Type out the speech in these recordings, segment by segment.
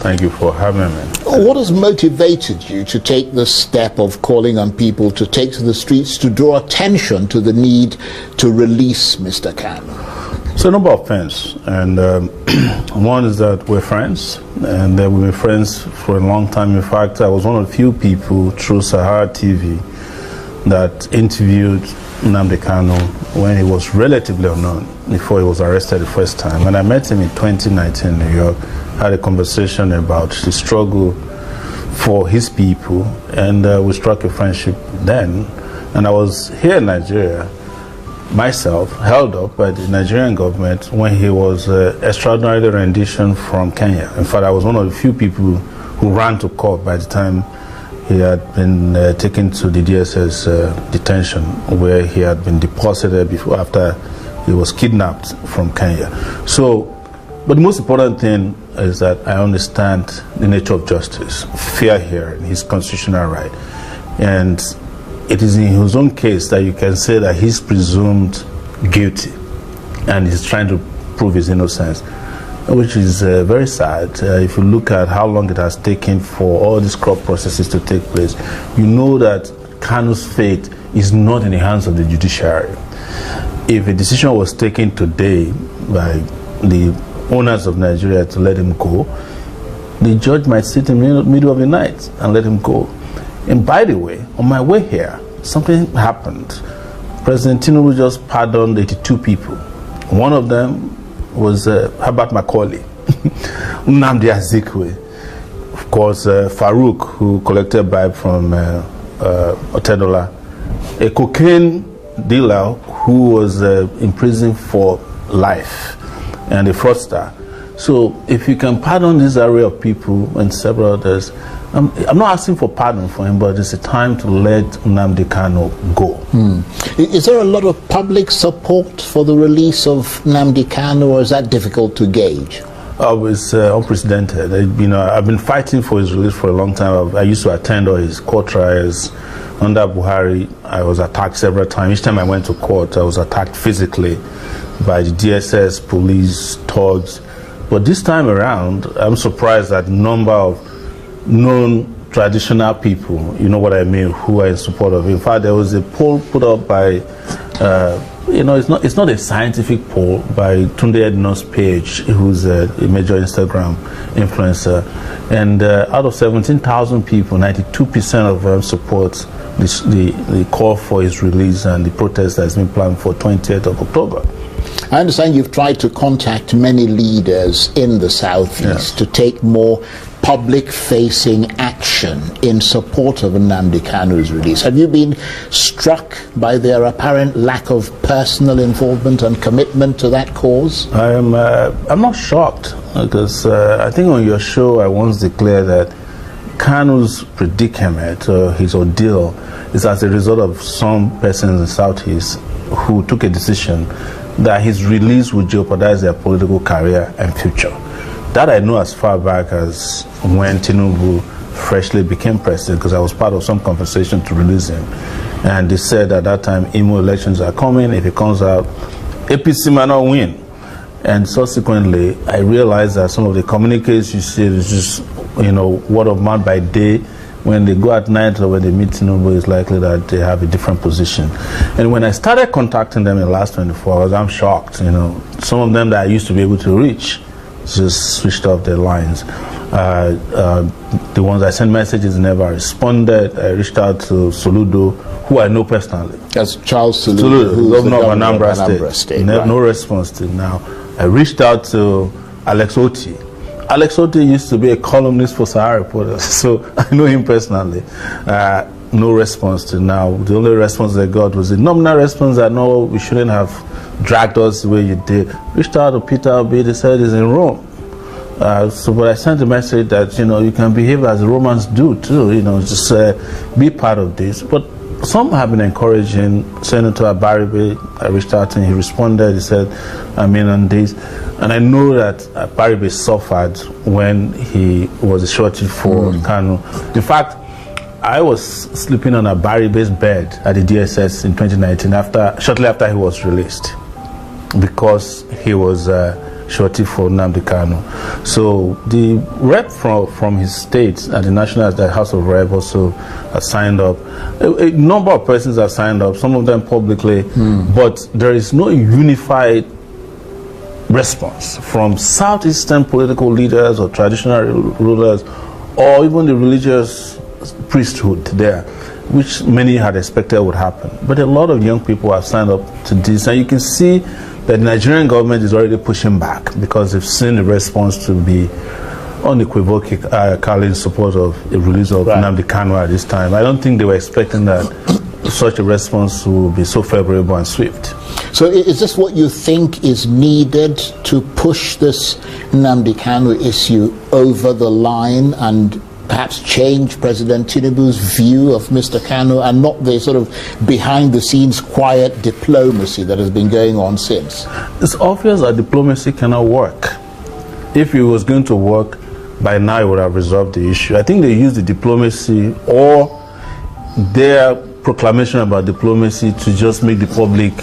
Thank you for having me. What has motivated you to take the step of calling on people to take to the streets to draw attention to the need to release Mr. Kanu? So a number of things, and one is that we're friends, and we've been friends for a long time. In fact, I was one of the few people through Sahara TV that interviewed Nnamdi Kanu when he was relatively unknown, before he was arrested the first time. And I met him in 2019 in New York, had a conversation about the struggle for his people, and we struck a friendship then. And I was here in Nigeria, myself, held up by the Nigerian government when he was extraordinary rendition from Kenya. In fact, I was one of the few people who ran to court by the time he had been taken to the DSS detention, where he had been deposited before, after he was kidnapped from Kenya. So, but the most important thing is that I understand the nature of justice, fair hearing, his constitutional right. And it is in his own case that you can say that he's presumed guilty and he's trying to prove his innocence, which is very sad. If you look at how long it has taken for all these court processes to take place, you know that Kanu's fate is not in the hands of the judiciary. If a decision was taken today by the owners of Nigeria to let him go, the judge might sit in the middle of the night and let him go. And by the way, on my way here, something happened. President Tinubu just pardoned 82 people. One of them was Herbert Macaulay, Nnamdi Azikwe, of course, Farouk, who collected bribe from Otedola, a cocaine dealer who was in prison for life, and a fraudster. So if you can pardon this array of people and several others, I'm not asking for pardon for him, but it's a time to let Nnamdi Kanu go. Is there a lot of public support for the release of Nnamdi Kanu, or is that difficult to gauge? It's unprecedented. I've been fighting for his release for a long time. I used to attend all his court trials. Under Buhari, I was attacked several times. Each time I went to court, I was attacked physically by the DSS, police, thugs. But this time around, I'm surprised at the number of known traditional people, you know what I mean, who are in support of it. In fact, there was a poll put up by, it's not a scientific poll, by Tunde Ednon's page, who's a major Instagram influencer. And out of 17,000 people, 92% of them support the call for his release and the protest that's been planned for 20th of October. I understand you've tried to contact many leaders in the Southeast to take more public-facing action in support of Nnamdi Kanu's release. Have you been struck by their apparent lack of personal involvement and commitment to that cause? I'm not shocked, because I think on your show I once declared that Kanu's predicament, his ordeal, is as a result of some persons in the Southeast who took a decision that his release would jeopardize their political career and future. That I know as far back as when Tinubu freshly became president, because I was part of some conversation to release him. And they said at that time, Imo elections are coming. If it comes out, APC might not win. And subsequently, I realized that some of the communiques you see is just, word of mouth by day. When they go at night or when they meet Tinubu, it's likely that they have a different position. And when I started contacting them in the last 24 hours, I'm shocked. Some of them that I used to be able to reach just switched off their lines. The ones I sent messages never responded. I reached out to Soludo, who I know personally. That's Charles Soludo, who's governor of Anambra State. No response till now. I reached out to Alex Oti. Alex Oti used to be a columnist for Sahara Reporters, so I know him personally. No response till now. The only response they got was a nominal response that no, we shouldn't have dragged us the way you did. Reached out to Peter Obi, they said he's in Rome. But I sent a message that, you can behave as the Romans do too, just be part of this. But some have been encouraging. Senator Abaribe, I reached out to him, he responded, he said, I'm in on this. And I know that Abaribe suffered when he was a shortage for Kanu. In fact, I was sleeping on Abaribe's bed at the DSS in 2019, shortly after he was released, because he was surety for Nnamdi Kanu. So the rep from his state at the National the House of Rep also has signed up. A number of persons have signed up, some of them publicly, but there is no unified response from Southeastern political leaders or traditional rulers or even the religious priesthood there, which many had expected would happen. But a lot of young people have signed up to this, and you can see that the Nigerian government is already pushing back because they've seen the response to be unequivocally in support of the release of Nnamdi Kanu at this time. I don't think they were expecting that such a response would be so favorable and swift. So is this what you think is needed to push this Nnamdi Kanu issue over the line and perhaps change President Tinubu's view of Mr. Kanu and not the sort of behind-the-scenes quiet diplomacy that has been going on since? It's obvious that diplomacy cannot work. If it was going to work, by now it would have resolved the issue. I think they used the diplomacy or their proclamation about diplomacy to just make the public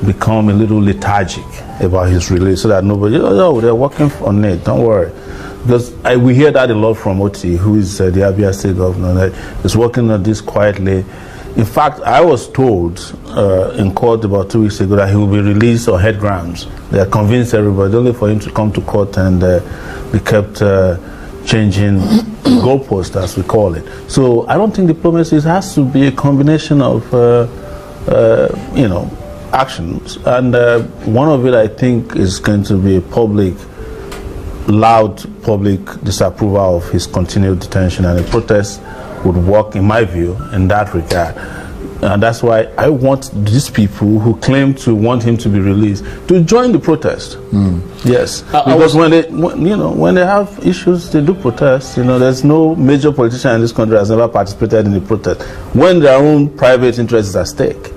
become a little lethargic about his release so that nobody, oh, they're working on it, don't worry. Because we hear that a lot from Oti, who is the Abia State governor, that is working on this quietly. In fact, I was told in court about 2 weeks ago that he will be released on head grounds. They are convinced everybody, only for him to come to court and they kept changing goalposts, as we call it. So I don't think diplomacy has to be a combination of, actions. And one of it, I think, is going to be a loud public disapproval of his continued detention, and the protest would work, in my view, in that regard. And that's why I want these people who claim to want him to be released to join the protest. Yes, because when they have issues, they do protest. There's no major politician in this country has ever participated in the protest when their own private interests are at stake.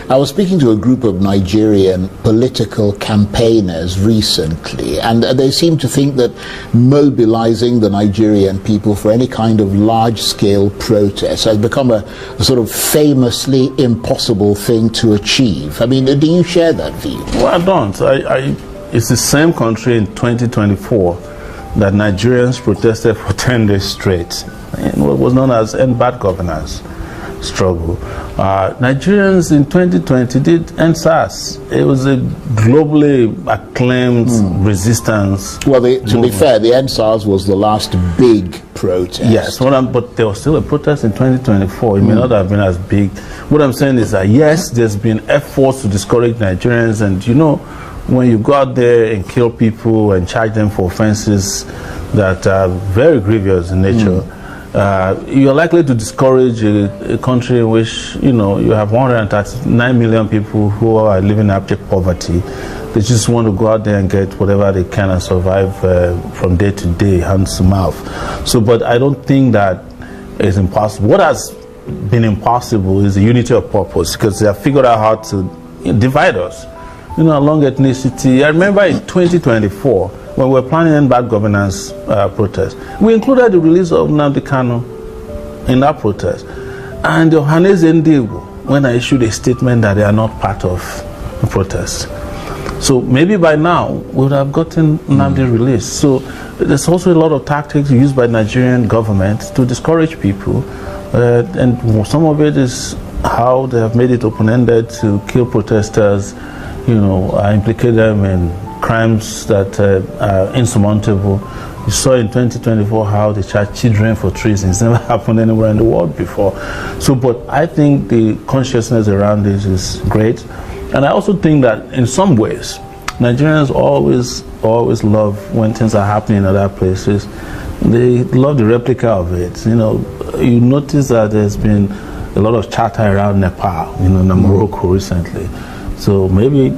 I was speaking to a group of Nigerian political campaigners recently, and they seem to think that mobilizing the Nigerian people for any kind of large-scale protest has become a sort of famously impossible thing to achieve. I mean, do you share that view? Well, I don't. It's the same country in 2024 that Nigerians protested for 10 days straight in what was known as End Bad Governance struggle. Nigerians in 2020 did end SARS. It was a globally acclaimed resistance. Well, to be fair, the end SARS was the last big protest. Yes, but there was still a protest in 2024. It may not have been as big. What I'm saying is that yes, there's been efforts to discourage Nigerians, and when you go out there and kill people and charge them for offenses that are very grievous in nature, you're likely to discourage a country in which you have 139 million people who are living in abject poverty. They just want to go out there and get whatever they can and survive from day to day, hand to mouth. So, but I don't think that is impossible. What has been impossible is the unity of purpose, because they have figured out how to divide us, along ethnicity. I remember in 2024, when we were planning End Bad Governance protest, we included the release of Nnamdi Kanu in that protest. And Johannes Ndigo, when I issued a statement that they are not part of the protest. So maybe by now, we would have gotten Nnamdi released. So there's also a lot of tactics used by the Nigerian government to discourage people. And some of it is how they have made it open-ended to kill protesters, implicate them in crimes that are insurmountable. You saw in 2024 how they charged children for treason. It's never happened anywhere in the world before. So, but I think the consciousness around this is great. And I also think that in some ways, Nigerians always love when things are happening in other places. They love the replica of it. You notice that there's been a lot of chatter around Nepal, in Morocco recently. So maybe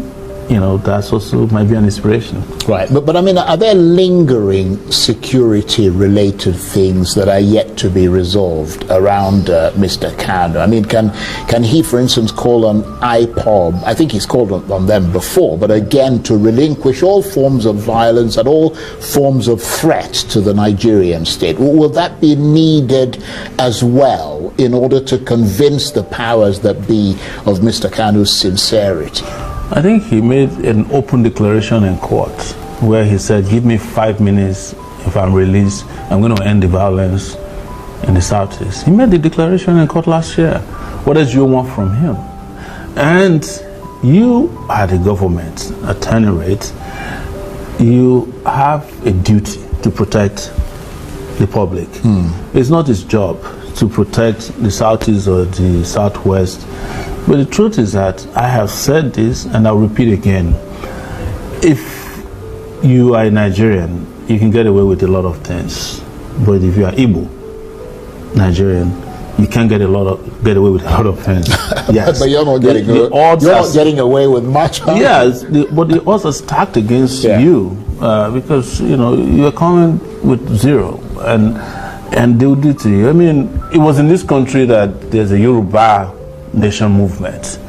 that's also might be an inspiration. Right, but I mean, are there lingering security-related things that are yet to be resolved around Mr. Kanu? I mean, can he, for instance, call on IPOB? I think he's called on them before, but again, to relinquish all forms of violence and all forms of threat to the Nigerian state. Will that be needed as well in order to convince the powers that be of Mr. Kanu's sincerity? I think he made an open declaration in court where he said, give me 5 minutes, if I'm released, I'm going to end the violence in the Southeast. He made the declaration in court last year. What else do you want from him? And you are the government, at any rate, you have a duty to protect the public. It's not his job to protect the Southeast or the Southwest. But the truth is that I have said this, and I'll repeat again. If you are a Nigerian, you can get away with a lot of things. But if you are Igbo, Nigerian, you can't get away with a lot of things. Yes. But you're not getting away with much. Huh? Yes, but the odds are stacked against you because you're coming with zero, and they will do to you. I mean, it was in this country that there's a Yoruba nation movement.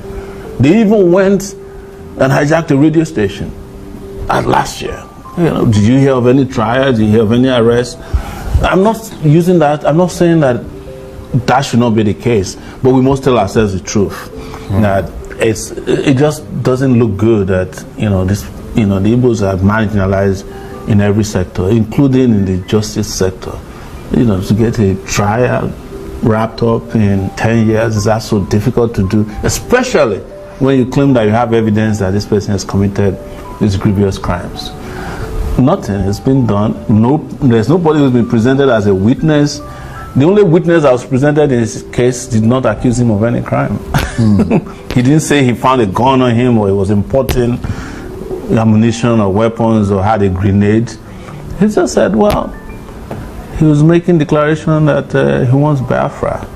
They even went and hijacked a radio station last year. Did you hear of any trial? Did you hear of any arrest? I'm not using that. I'm not saying that should not be the case, but we must tell ourselves the truth. That it just doesn't look good that the Igbos are marginalized in every sector, including in the justice sector. To get a trial wrapped up in 10 years is also difficult to do, especially when you claim that you have evidence that this person has committed these grievous crimes. Nothing has been done. There's nobody who's been presented as a witness. The only witness that was presented in his case did not accuse him of any crime. He didn't say he found a gun on him or he was importing ammunition or weapons or had a grenade. He just said, well, he was making declaration that he wants Biafra.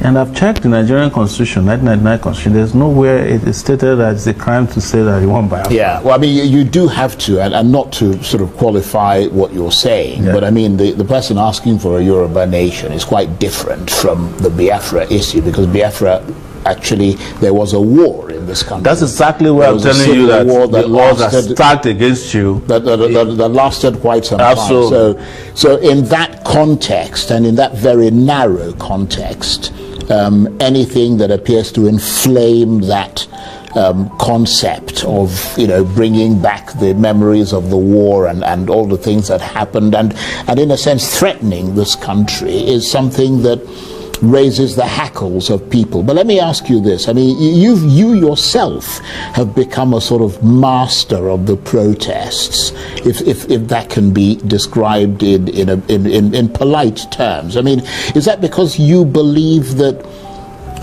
And I've checked the Nigerian Constitution, 1999 Constitution. There's nowhere it is stated that it's a crime to say that you want Biafra. Yeah, well, I mean, you do have to, and not to sort of qualify what you're saying, but I mean, the person asking for a Yoruba nation is quite different from the Biafra issue, because Biafra, actually, there was a war in this country. That's exactly what I'm telling you, that the laws are stacked against you. That lasted quite some time. So in that context, and in that very narrow context, anything that appears to inflame that concept of bringing back the memories of the war and all the things that happened and in a sense threatening this country is something that raises the hackles of people. But let me ask you this. I mean, you yourself have become a sort of master of the protests, if that can be described in polite terms. I mean, is that because you believe that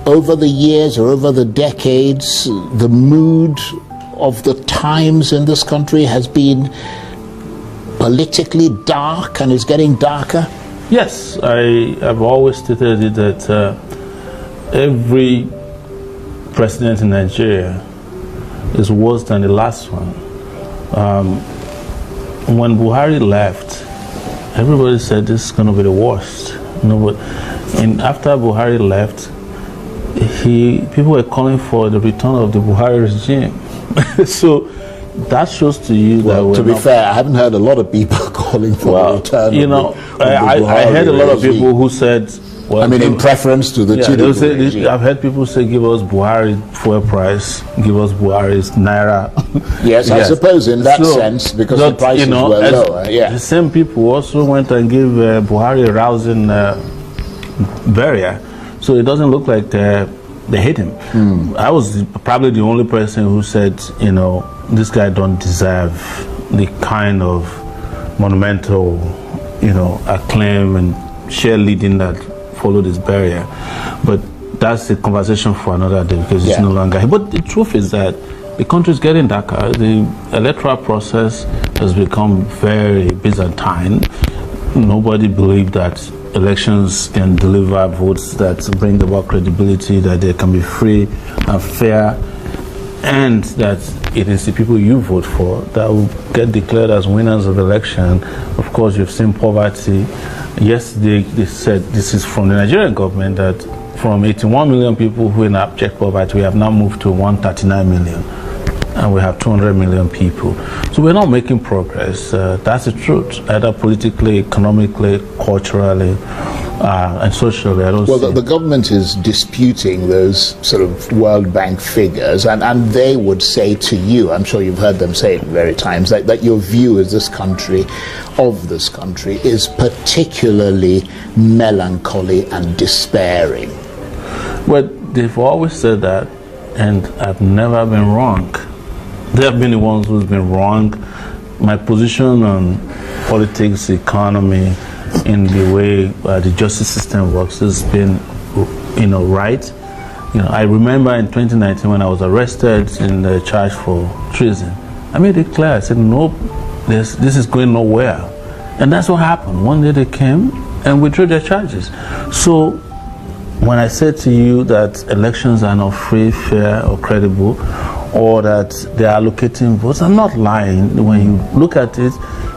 over the years or over the decades, the mood of the times in this country has been politically dark and is getting darker? Yes, I have always stated it that every president in Nigeria is worse than the last one. When Buhari left, everybody said this is going to be the worst. And after Buhari left, people were calling for the return of the Buhari regime. So that shows to you that to be fair, I haven't heard a lot of people calling for the return I heard a lot of people who said, well, I mean, in preference to the Tinubu regime. I've heard people say, give us Buhari fuel price, give us Buhari's Naira. Yes, I suppose in that sense, because the prices were lower. The same people also went and gave Buhari a rousing burial. So it doesn't look like they hate him. I was probably the only person who said, this guy don't deserve the kind of monumental, acclaim and sheer leading that followed his burial. But that's a conversation for another day, because it's no longer here. But the truth is that the country is getting darker. The electoral process has become very Byzantine. Nobody believed that elections can deliver votes that bring about credibility, that they can be free and fair, and that it is the people you vote for that will get declared as winners of the election. Of course, you've seen poverty. Yesterday, they said, this is from the Nigerian government, that from 81 million people who are in abject poverty, we have now moved to 139 million. And we have 200 million people. So we're not making progress. That's the truth, either politically, economically, culturally. And socially, I don't Well, see the government is disputing those sort of World Bank figures, and they would say to you, I'm sure you've heard them say it very times, that your view of this country is particularly melancholy and despairing. Well, they've always said that, and I've never been wrong. They have been the ones who's been wrong. My position on politics, economy, in the way the justice system works has been, right. I remember in 2019 when I was arrested in the charge for treason, I made it clear. I said, nope, this is going nowhere. And that's what happened. One day they came and withdrew their charges. So when I said to you that elections are not free, fair, or credible, or that they are allocating votes, I'm not lying. When you look at it,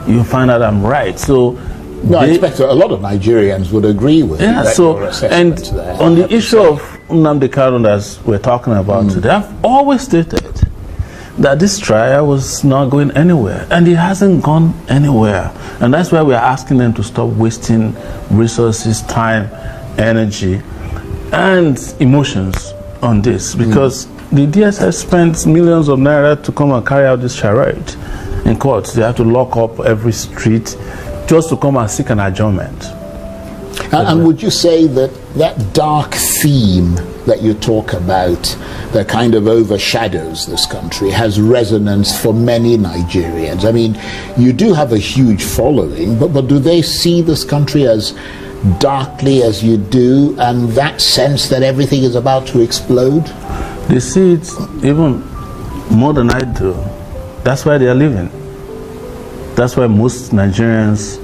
you find out I'm right. So no, I expect a lot of Nigerians would agree with that. So, and on the issue of Nnamdi Kanu that we're talking about today, I've always stated that this trial was not going anywhere, and it hasn't gone anywhere. And that's why we're asking them to stop wasting resources, time, energy, and emotions on this, because the DSS spent millions of naira to come and carry out this charade in court. They have to lock up every street just to come and seek an adjournment. And would you say that dark theme that you talk about, that kind of overshadows this country, has resonance for many Nigerians? I mean, you do have a huge following, but do they see this country as darkly as you do, and that sense that everything is about to explode? They see it even more than I do. That's why they are living. That's why most Nigerians,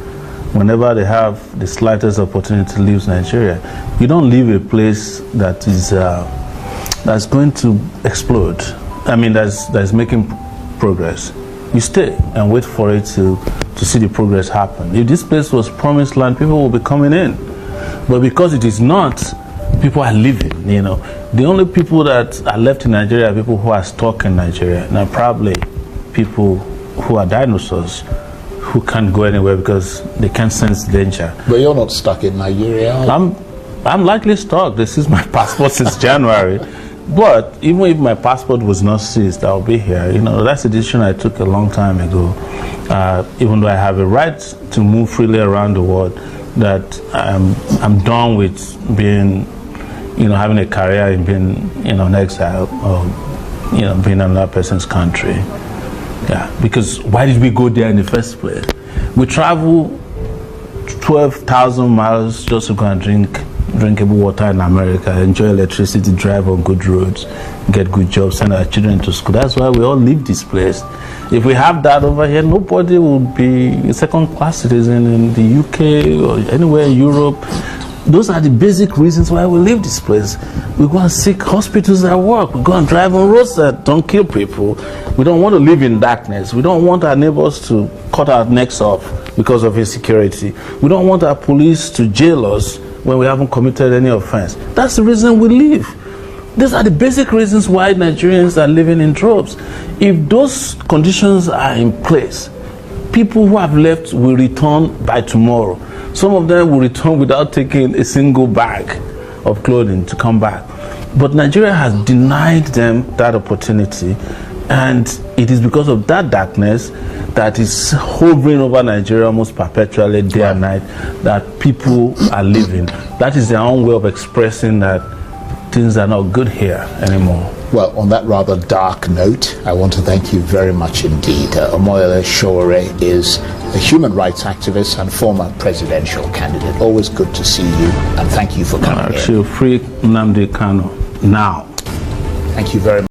whenever they have the slightest opportunity to leave Nigeria, you don't leave a place that is that's going to explode. I mean, that's making progress. You stay and wait for it to see the progress happen. If this place was promised land, people will be coming in. But because it is not, people are leaving. The only people that are left in Nigeria are people who are stuck in Nigeria. Now, probably people who are dinosaurs who can't go anywhere because they can't sense danger. But you're not stuck in Nigeria, are you? I'm likely stuck. This is my passport since January. But even if my passport was not seized, I'll be here. That's a decision I took a long time ago. Even though I have a right to move freely around the world, that I'm done with being, having a career in being, an exile or, being in another person's country. Yeah, because why did we go there in the first place? We travel 12,000 miles just to go and drink drinkable water in America, enjoy electricity, drive on good roads, get good jobs, send our children to school. That's why we all leave this place. If we have that over here, nobody will be a second-class citizen in the UK or anywhere in Europe. Those are the basic reasons why we leave this place. We go and seek hospitals that work. We go and drive on roads that don't kill people. We don't want to live in darkness. We don't want our neighbors to cut our necks off because of insecurity. We don't want our police to jail us when we haven't committed any offense. That's the reason we leave. These are the basic reasons why Nigerians are living in droves. If those conditions are in place, people who have left will return by tomorrow. Some of them will return without taking a single bag of clothing to come back. But Nigeria has denied them that opportunity, and it is because of that darkness that is hovering over Nigeria almost perpetually, day and night, that people are living. That is their own way of expressing that things are not good here anymore. Well, on that rather dark note, I want to thank you very much indeed. Omoyele Sowore is a human rights activist and former presidential candidate. Always good to see you, and thank you for coming here. Free Nnamdi Kanu now. Thank you very much.